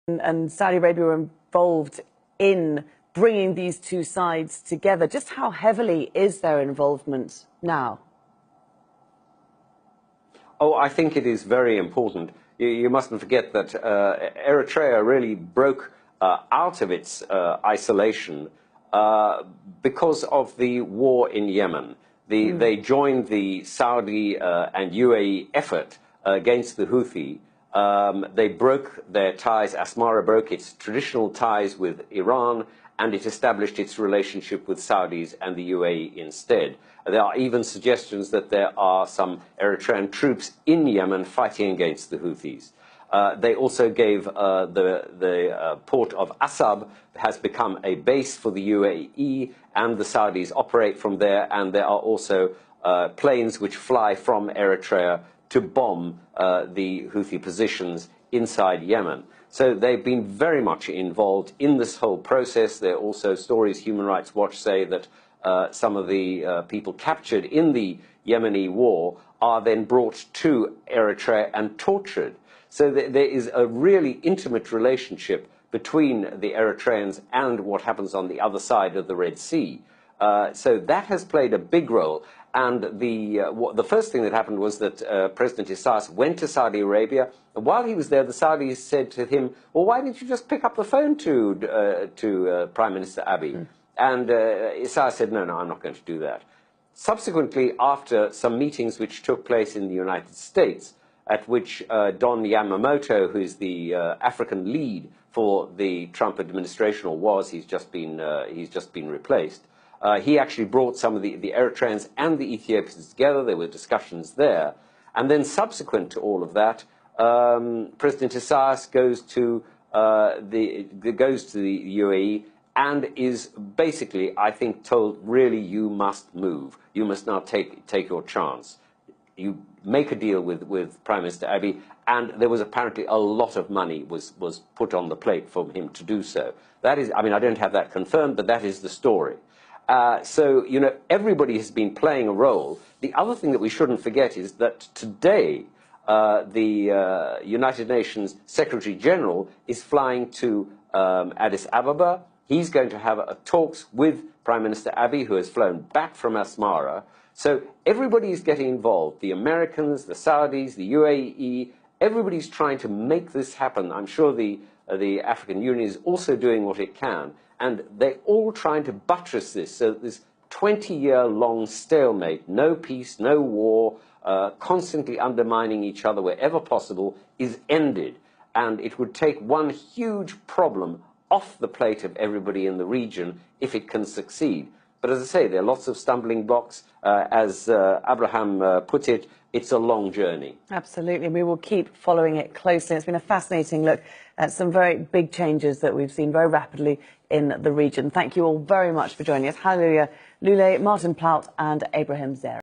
and Saudi Arabia were involved in bringing these two sides together. Just how heavily is their involvement now? Oh, I think it is very important. You mustn't forget that Eritrea really broke out of its isolation because of the war in Yemen. They joined the Saudi and UAE effort against the Houthi. They broke their ties. Asmara broke its traditional ties with Iran, and it established its relationship with Saudis and the UAE instead. There are even suggestions that there are some Eritrean troops in Yemen fighting against the Houthis. They also gave the port of Asab has become a base for the UAE, and the Saudis operate from there, and there are also planes which fly from Eritrea to bomb the Houthi positions inside Yemen. So they've been very much involved in this whole process. There are also stories, Human Rights Watch say, that some of the people captured in the Yemeni war are then brought to Eritrea and tortured. So there is a really intimate relationship between the Eritreans and what happens on the other side of the Red Sea. So that has played a big role. And the first thing that happened was that President Isaias went to Saudi Arabia. And while he was there, the Saudis said to him, well, why didn't you just pick up the phone to Prime Minister Abiy? And Isaias said, no, I'm not going to do that. Subsequently, after some meetings which took place in the United States, at which Don Yamamoto, who is the African lead for the Trump administration, or was, he's just been replaced, he actually brought some of the Eritreans and the Ethiopians together. There were discussions there. And then subsequent to all of that, President Isaias goes to the UAE and is basically, I think, told, really, you must move. You must now take your chance. You make a deal with Prime Minister Abiy, and there was apparently a lot of money was put on the plate for him to do so. That is, I mean, I don't have that confirmed, but that is the story. So, you know, everybody has been playing a role. The other thing that we shouldn't forget is that today the United Nations Secretary General is flying to Addis Ababa. He's going to have talks with Prime Minister Abiy, who has flown back from Asmara. So everybody is getting involved. The Americans, the Saudis, the UAE, everybody's trying to make this happen. I'm sure the African Union is also doing what it can. And they're all trying to buttress this, so that this 20-year-long stalemate, no peace, no war, constantly undermining each other wherever possible, is ended. And it would take one huge problem off the plate of everybody in the region if it can succeed. But as I say, there are lots of stumbling blocks. As Abraham put it, it's a long journey. Absolutely. We will keep following it closely. It's been a fascinating look at some very big changes that we've seen very rapidly in the region. Thank you all very much for joining us. Hallelujah, Lule, Martin Plaut and Abraham Zera.